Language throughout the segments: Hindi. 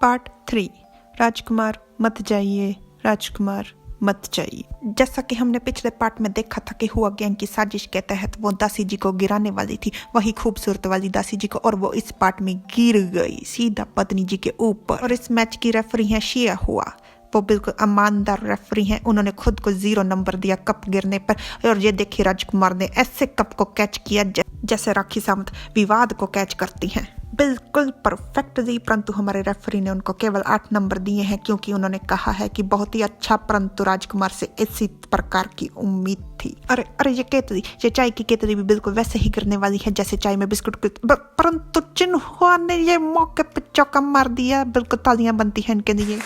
पार्ट 3। राजकुमार मत जाइए, राजकुमार मत जाइए। जैसा कि हमने पिछले पार्ट में देखा था कि हुआ गैंग की साजिश के तहत वो दासी जी को गिराने वाली थी, वही खूबसूरत वाली दासी जी को, और वो इस पार्ट में गिर गई सीधा पत्नी जी के ऊपर। और इस मैच की रेफरी है शिया हुआ, वो बिल्कुल ईमानदार रेफरी हैं। उन्होंने खुद को 0 नंबर दिया कप गिरने पर। और ये देखिए राजकुमार ने ऐसे कप को कैच किया जैसे राखी सावंत विवाद को कैच करती हैं, बिल्कुल परफेक्टली। परंतु हमारे रेफरी ने उनको केवल 8 नंबर दिए हैं, क्योंकि उन्होंने कहा है कि बहुत ही अच्छा, परंतु राजकुमार से इसी प्रकार की उम्मीद थी। अरे ये केतली, ये चाय की केतली भी बिल्कुल वैसे ही गिरने वाली है जैसे चाय में बिस्कुट परंतु चिन्हुआ ने ये मौके पे चौका मार दिया। बिल्कुल तालियां बनती हैं इनके लिए।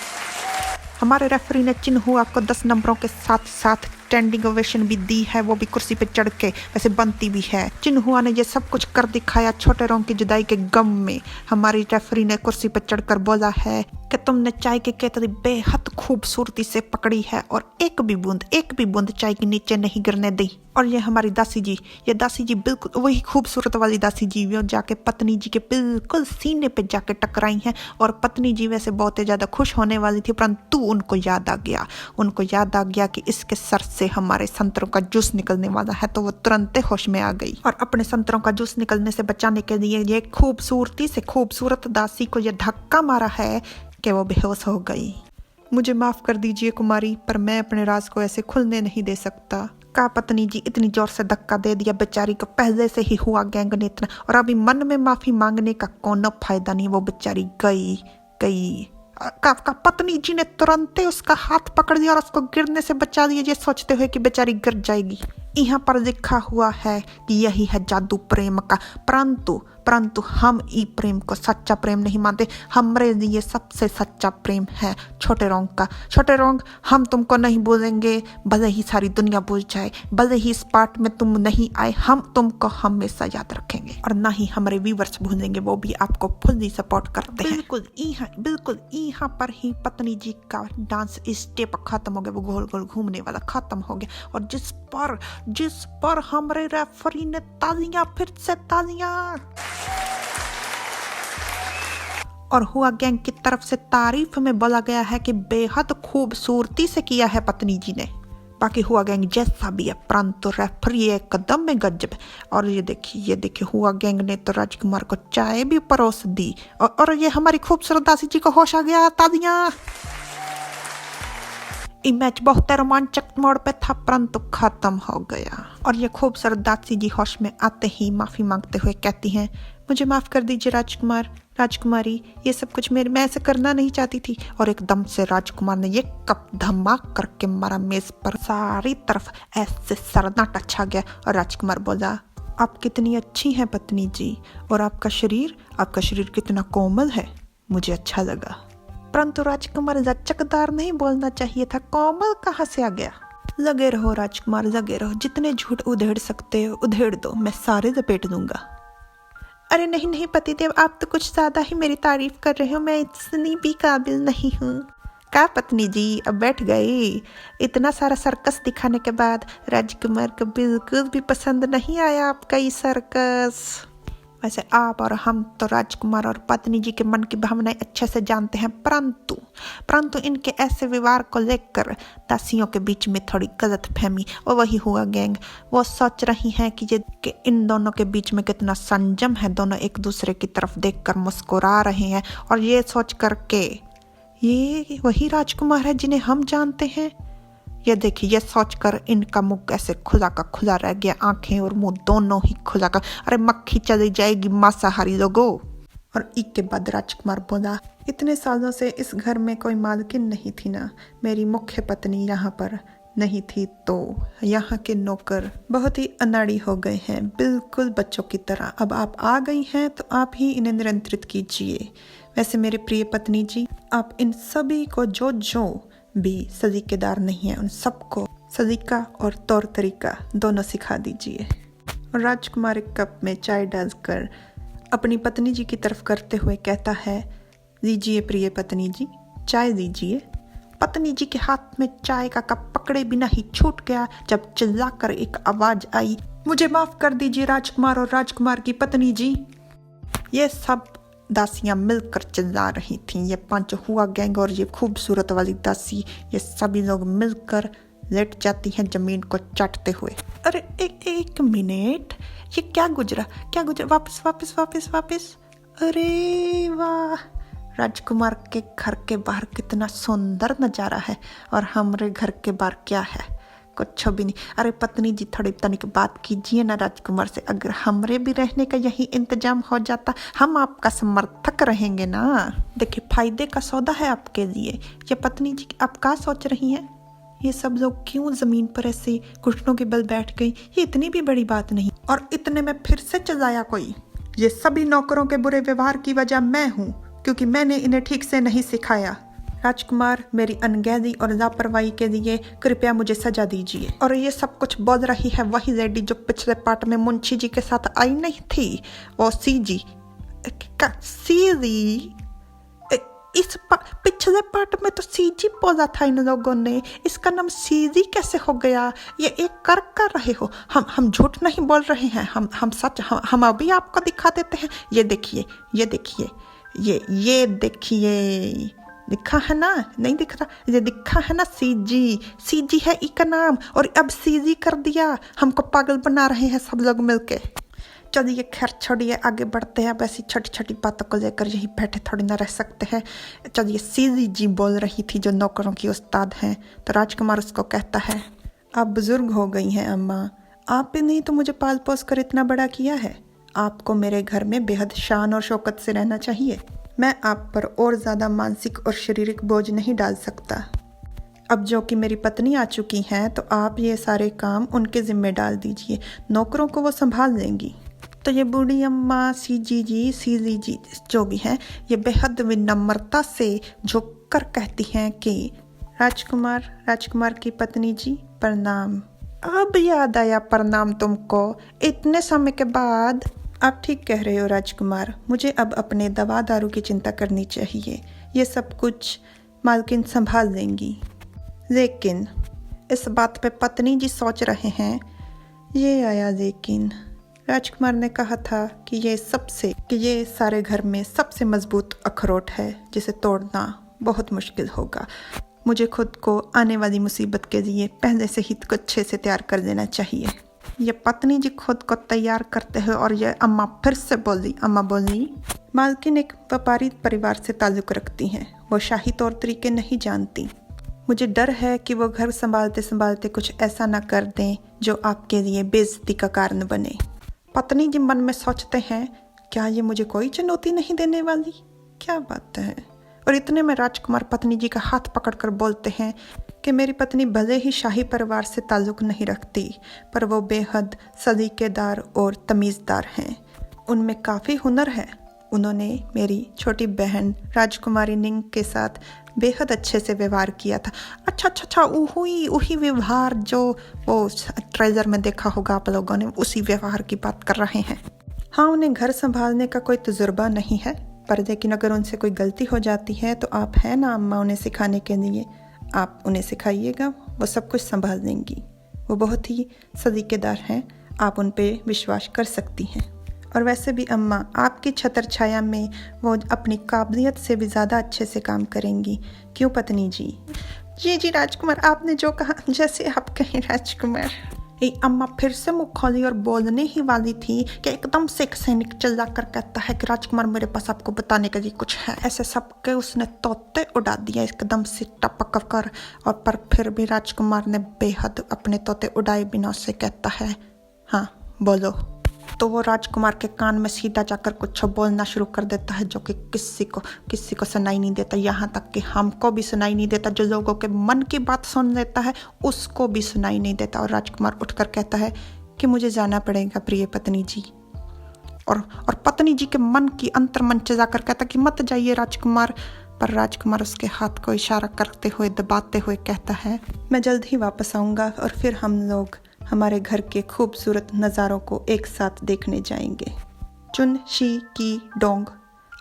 हमारे रेफरी ने चिन्हुआ को 10 नंबरों के साथ साथ स्टैंडिंग ओवेशन भी दी है, वो भी कुर्सी पे चढ़ के, वैसे बनती भी है। चिन्हुआ ने ये सब कुछ कर दिखाया छोटे रंग की जुदाई के गम में। हमारी रेफरी ने कुर्सी पे चढ़कर बोला है कि तुमने चाय की केतली बेहद खूबसूरती से पकड़ी है और एक भी बूंद चाय के नीचे नहीं गिरने दी। और ये हमारी दासी जी, ये दासी जी बिल्कुल वही खूबसूरत वाली दासी जी, वो जाके पत्नी जी के बिल्कुल सीने पे जाके टकराई हैं। और पत्नी जी वैसे बहुत ही ज्यादा खुश होने वाली थी, परंतु उनको याद आ गया कि इसके सर से हमारे संतरों का जूस निकलने वाला है, तो वो तुरंत होश में आ गई और अपने संतरों का जूस निकलने से बचाने के लिए ये खूबसूरती से खूबसूरत दासी को ये धक्का मारा है कि वो बेहोश हो गई। मुझे माफ कर दीजिए कुमारी, पर मैं अपने राज को ऐसे खुलने नहीं दे सकता। का पत्नी जी, इतनी जोर से धक्का दे दिया बेचारी को, पहले से ही हुआ गैंग ने इतना, और अभी मन में माफी मांगने का कोनो फायदा नहीं। वो बेचारी गई। का पत्नी जी ने तुरंत उसका हाथ पकड़ लिया और उसको गिरने से बचा लिया, ये सोचते हुए कि बेचारी गिर जाएगी। यहाँ पर लिखा हुआ है कि यही है जादू प्रेम का, परंतु हम ई प्रेम को सच्चा प्रेम नहीं मानते। हमारे लिए सबसे सच्चा प्रेम है छोटे रंग का। छोटे रंग, हम तुमको नहीं भूलेंगे, भले ही सारी दुनिया भूल जाए, भले ही इस पार्ट में तुम नहीं आए, हम तुमको हमेशा याद रखेंगे, और ना ही हमारे व्यूअर्स भूलेंगे, वो भी आपको फुल्ली सपोर्ट करते हैं। बिल्कुल यहाँ पर ही पत्नी जी का डांस स्टेप खत्म हो गया, वो गोल गोल घूमने वाला खत्म हो गया, और जिस पर हमारे रेफरी ने तालियां, फिर से तालियां, और हुआ गैंग की तरफ से तारीफ में बोला गया है कि बेहद खूबसूरती से किया है पत्नी जी ने। बाकी हुआ गैंग जैसा भी है, परंतु रेफरी एकदम में गजब है। और ये देखिए हुआ गैंग ने तो राजकुमार को चाय भी परोस दी, और ये हमारी खूबसूरत दासी जी को होश आ गया। तालियां। ये मैच बहुत रोमांचक मोड़ पे था, परंतु खत्म हो गया। और ये खूबसूरत दासी जी होश में आते ही माफी मांगते हुए कहती हैं, मुझे माफ कर दीजिए राजकुमारी, ये सब कुछ मैं ऐसे करना नहीं चाहती थी। और एकदम से राजकुमार ने ये कप धमाक करके मारा मेज पर, सारी तरफ ऐसे सन्नाटा छा गया। और राजकुमार बोला, आप कितनी अच्छी हैं पत्नी जी, और आपका शरीर कितना कोमल है, मुझे अच्छा लगा। परंतु राजकुमार लचकदार नहीं बोलना चाहिए था, कोमल कहाँ से आ गया। लगे रहो राजकुमार, लगे रहो, जितने झूठ उधेड़ सकते हो उधेड़ दो, मैं सारे लपेट दूंगा। अरे नहीं पतिदेव, आप तो कुछ ज्यादा ही मेरी तारीफ कर रहे हो, मैं इतनी भी काबिल नहीं हूँ। का पत्नी जी अब बैठ गई? इतना सारा सर्कस दिखाने के बाद राजकुमार को बिल्कुल भी पसंद नहीं आया आपका ये सर्कस। वैसे आप और हम तो राजकुमार और पत्नी जी के मन की भावनाएं अच्छे से जानते हैं, परंतु इनके ऐसे व्यवहार को लेकर दासियों के बीच में थोड़ी गलत फहमी, और वही हुआ गैंग, वो सोच रही हैं कि इन दोनों के बीच में कितना संयम है, दोनों एक दूसरे की तरफ देखकर मुस्कुरा रहे हैं, और ये सोच करके ये वही राजकुमार है जिन्हें हम जानते हैं। ये देखिए, ये सोचकर इनका मुंह ऐसे खुला का खुला रह गया, आंखें और मुंह दोनों ही खुला का। अरे मक्खी चली जाएगी मांसाहारी लोगों। और एक के बाद राजकुमार बोला, इतने सालों से इस घर में कोई मालकिन नहीं थी ना, मेरी मुख्य पत्नी यहाँ पर नहीं थी, तो यहाँ के नौकर बहुत ही अनाड़ी हो गए हैं, बिल्कुल बच्चों की तरह। अब आप आ गई हैं तो आप ही इन्हें नियंत्रित कीजिए। वैसे मेरे प्रिय पत्नी जी, आप इन सभी को जो भी सलीकेदार नहीं है, उन सबको सलीका और तौर तरीका दोनों सिखा दीजिए। और राजकुमार एक कप में चाय डालकर अपनी पत्नी जी की तरफ करते हुए कहता है, लीजिए प्रिय पत्नी जी, चाय लीजिए। पत्नी जी के हाथ में चाय का कप पकड़े बिना ही छूट गया जब चिल्लाकर एक आवाज आई, मुझे माफ कर दीजिए राजकुमार और राजकुमार की पत्नी जी, ये सब दासियां मिलकर चिल्ला रही थीं। ये 5 हुआ गैंग और ये खूबसूरत वाली दासी, ये सभी लोग मिलकर लेट जाती हैं जमीन को चाटते हुए। अरे एक मिनट, ये क्या गुजरा, वापस वापस वापस वापस। अरे वाह, राजकुमार के घर के बाहर कितना सुंदर नज़ारा है और हमारे घर के बाहर क्या है, कुछ भी नहीं। अरे पत्नी जी, थोड़ी तनिक बात कीजिए ना राजकुमार से। अगर हमरे भी रहने का यही इंतजाम हो जाता, हम आपका समर्थक रहेंगे ना। देखिए, फायदे का सौदा है आपके लिए। ये पत्नी जी, आप क्या सोच रही हैं? ये सब लोग क्यों जमीन पर ऐसे घुटनों के बल बैठ गई? ये इतनी भी बड़ी बात नहीं। और इतने में फिर से चिल्लाया कोई। ये सभी नौकरों के बुरे व्यवहार की वजह मैं हूँ, क्योंकि मैंने इन्हें ठीक से नहीं सिखाया। राजकुमार, मेरी अनगहरी और लापरवाही के लिए कृपया मुझे सजा दीजिए। और ये सब कुछ बोल रही है वही लेडी जो पिछले पार्ट में मुंशी जी के साथ आई नहीं थी, वो सीजी। सीजी? पिछले पार्ट में तो सीजी बोला था इन लोगों ने, इसका नाम सीजी कैसे हो गया? ये एक कर रहे हो। हम झूठ नहीं बोल रहे हैं, हम सच, हम अभी आपको दिखा देते हैं। ये देखिए, ये देखिए, ये देखिए, दिखा है ना? नहीं दिख रहा? ये दिखा है ना? सीजी है इसका नाम, और अब सीजी कर दिया। हमको पागल बना रहे हैं सब लोग मिलके। चलिए खैर छोड़िए, आगे बढ़ते हैं। अब ऐसी छोटी छोटी बातों को लेकर यही बैठे थोड़ी ना रह सकते हैं। चलिए, सीजी जी बोल रही थी जो नौकरों की उस्ताद हैं। तो राजकुमार उसको कहता है, आप बुजुर्ग हो गई हैं अम्मा, आप भी नहीं तो मुझे पाल पोस कर इतना बड़ा किया है। आपको मेरे घर में बेहद शान और शौकत से रहना चाहिए। मैं आप पर और ज़्यादा मानसिक और शारीरिक बोझ नहीं डाल सकता। अब जो कि मेरी पत्नी आ चुकी हैं, तो आप ये सारे काम उनके ज़िम्मे डाल दीजिए। नौकरों को वो संभाल लेंगी। तो ये बूढ़ी अम्मा सीजी जी जो भी हैं, ये बेहद विनम्रता से झुक कर कहती हैं कि राजकुमार की पत्नी जी प्रणाम। अब याद आया प्रणाम तुमको, इतने समय के बाद। आप ठीक कह रहे हो राजकुमार, मुझे अब अपने दवा दारू की चिंता करनी चाहिए। ये सब कुछ मालकिन संभाल लेंगी। लेकिन इस बात पे पत्नी जी सोच रहे हैं। ये आया लेकिन। राजकुमार ने कहा था कि ये सारे घर में सबसे मजबूत अखरोट है, जिसे तोड़ना बहुत मुश्किल होगा। मुझे खुद को आने वाली मुसीबत के लिए पहले से ही कुछ अच्छे से तैयार कर देना चाहिए। ये पत्नी जी खुद को तैयार करते हैं और ये अम्मा फिर से बोली। अम्मा बोली, मालकिन एक व्यापारी परिवार से ताल्लुक़ रखती हैं, वो शाही तौर तरीके नहीं जानती। मुझे डर है कि वो घर संभालते संभालते कुछ ऐसा ना कर दें जो आपके लिए बेइज्जती का कारण बने। पत्नी जी मन में सोचते हैं, क्या ये मुझे कोई चुनौती नहीं देने वाली? क्या बात है। और इतने में राजकुमार पत्नी जी का हाथ पकड़कर बोलते हैं कि मेरी पत्नी भले ही शाही परिवार से ताल्लुक़ नहीं रखती, पर वो बेहद सलीकेदार और तमीज़दार हैं। उनमें काफ़ी हुनर है। उन्होंने मेरी छोटी बहन राजकुमारी निंग के साथ बेहद अच्छे से व्यवहार किया था। अच्छा, वही व्यवहार जो वो ट्रेलर में देखा होगा आप लोगों ने, उसी व्यवहार की बात कर रहे हैं। हाँ, उन्हें घर संभालने का कोई तजुर्बा नहीं है, पर लेकिन अगर उनसे कोई गलती हो जाती है तो आप हैं ना अम्मा उन्हें सिखाने के लिए। आप उन्हें सिखाइएगा, वो सब कुछ संभाल लेंगी। वो बहुत ही सलीकेदार हैं, आप उन पे विश्वास कर सकती हैं। और वैसे भी अम्मा, आपकी छत्र छाया में वो अपनी काबिलियत से भी ज़्यादा अच्छे से काम करेंगी। क्यों पत्नी जी? जी राजकुमार, आपने जो कहा जैसे आप कहें राजकुमार। अम्मा फिर से मुँह खोली और बोलने ही वाली थी कि एकदम से एक सैनिक चिल्ला कर कहता है कि राजकुमार, मेरे पास आपको बताने के लिए कुछ है। ऐसे सबके उसने तोते उड़ा दिया एकदम से टपक कर। और पर फिर भी राजकुमार ने बेहद अपने तोते उड़ाए बिना उससे कहता है, हाँ बोलो। तो वो राजकुमार के कान में सीधा जाकर कुछ बोलना शुरू कर देता है, जो कि किसी को सुनाई नहीं देता। यहाँ तक कि हमको भी सुनाई नहीं देता। जो लोगों के मन की बात सुन लेता है उसको भी सुनाई नहीं देता। और राजकुमार उठकर कहता है कि मुझे जाना पड़ेगा प्रिय पत्नी जी। और पत्नी जी के मन की अंतर्मन से जाकर कहता कि मत जाइए राजकुमार। पर राजकुमार उसके हाथ को इशारा करते हुए दबाते हुए कहता है, मैं जल्द ही वापस आऊँगा और फिर हम लोग हमारे घर के खूबसूरत नज़ारों को एक साथ देखने जाएंगे। चुन शी की डोंग।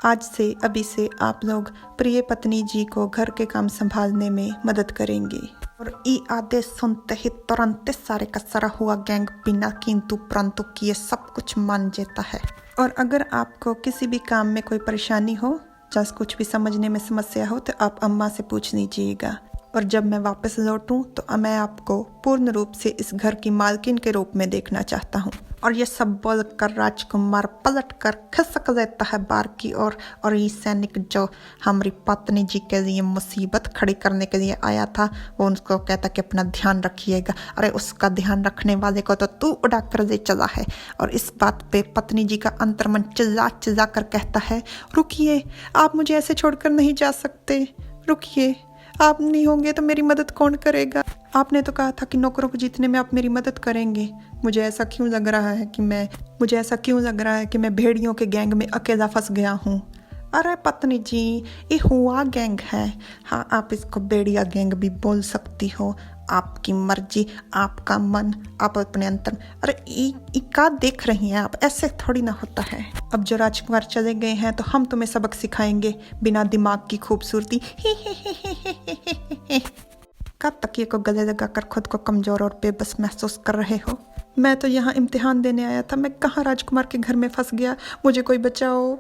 आज से अभी से आप लोग प्रिय पत्नी जी को घर के काम संभालने में मदद करेंगे। और ई आदेश सुनते ही तुरंत सारे का सारा हुआ गैंग बिना किंतु परंतु किए सब कुछ मान जाता है। और अगर आपको किसी भी काम में कोई परेशानी हो, चाहे कुछ भी समझने में समस्या हो, तो आप अम्मा से पूछ लीजिएगा। और जब मैं वापस लौटूं तो मैं आपको पूर्ण रूप से इस घर की मालकिन के रूप में देखना चाहता हूं। और ये सब बोलकर राजकुमार पलट कर खिसक देता है बार की ओर। और ये सैनिक जो हमारी पत्नी जी के लिए मुसीबत खड़ी करने के लिए आया था, वो उनको कहता कि अपना ध्यान रखिएगा। अरे उसका ध्यान रखने वाले को तो तू उड़ा कर ले चला है। और इस बात पे पत्नी जी का अंतर्मन चिल्ला चिल्ला कर कहता है, रुकिए, आप मुझे ऐसे छोड़कर नहीं जा सकते, रुकिए, आप नहीं होंगे तो मेरी मदद कौन करेगा? आपने तो कहा था कि नौकरों को जीतने में आप मेरी मदद करेंगे। मुझे ऐसा क्यों लग रहा है कि मैं भेड़ियों के गैंग में अकेला फंस गया हूँ। अरे पत्नी जी, ये हुआ गैंग है। हाँ, आप इसको भेड़िया गैंग भी बोल सकती हो, आपकी मर्जी, आपका मन, आप अपने अंतर। अरे क्या देख रही हैं आप? ऐसे थोड़ी ना होता है। अब जो राजकुमार चले गए हैं तो हम तुम्हें सबक सिखाएंगे बिना दिमाग की खूबसूरती। का तकिए को गले लगाकर खुद को कमजोर और बेबस महसूस कर रहे हो? मैं तो यहाँ इम्तिहान देने आया था, मैं कहाँ राजकुमार के घर में फंस गया, मुझे कोई बचाओ।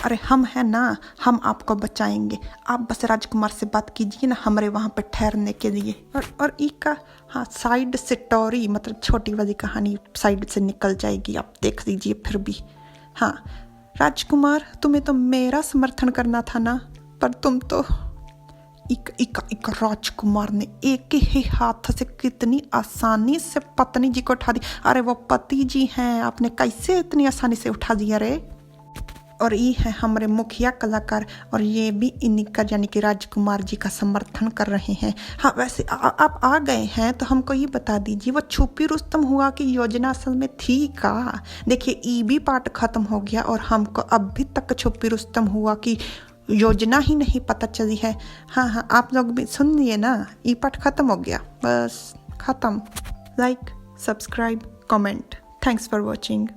अरे हम हैं ना, हम आपको बचाएंगे। आप बस राजकुमार से बात कीजिए ना हमारे वहाँ पे ठहरने के लिए। और ई का हाँ, साइड स्टोरी मतलब छोटी वाली कहानी साइड से निकल जाएगी, आप देख लीजिए फिर भी। हाँ राजकुमार, तुम्हें तो मेरा समर्थन करना था ना, पर तुम तो एक राजकुमार ने एक ही हाथ से कितनी आसानी से पत्नी जी को उठा दी। अरे वो पति जी हैं, आपने कैसे इतनी आसानी से उठा दिया रे? और ये है हमारे मुखिया कलाकार, और ये भी इन्हीं का यानी कि राजकुमार जी का समर्थन कर रहे हैं। हाँ वैसे आप आ गए हैं तो हमको ये बता दीजिए, वो छुपी रुस्तम हुआ की योजना असल में थी का? देखिए ई भी पार्ट खत्म हो गया और हमको अभी तक छुपी रुस्तम हुआ की योजना ही नहीं पता चली है। हाँ, आप लोग भी सुन लिए ना, ई पार्ट खत्म हो गया, बस खत्म। Like, subscribe, comment. Thanks for watching.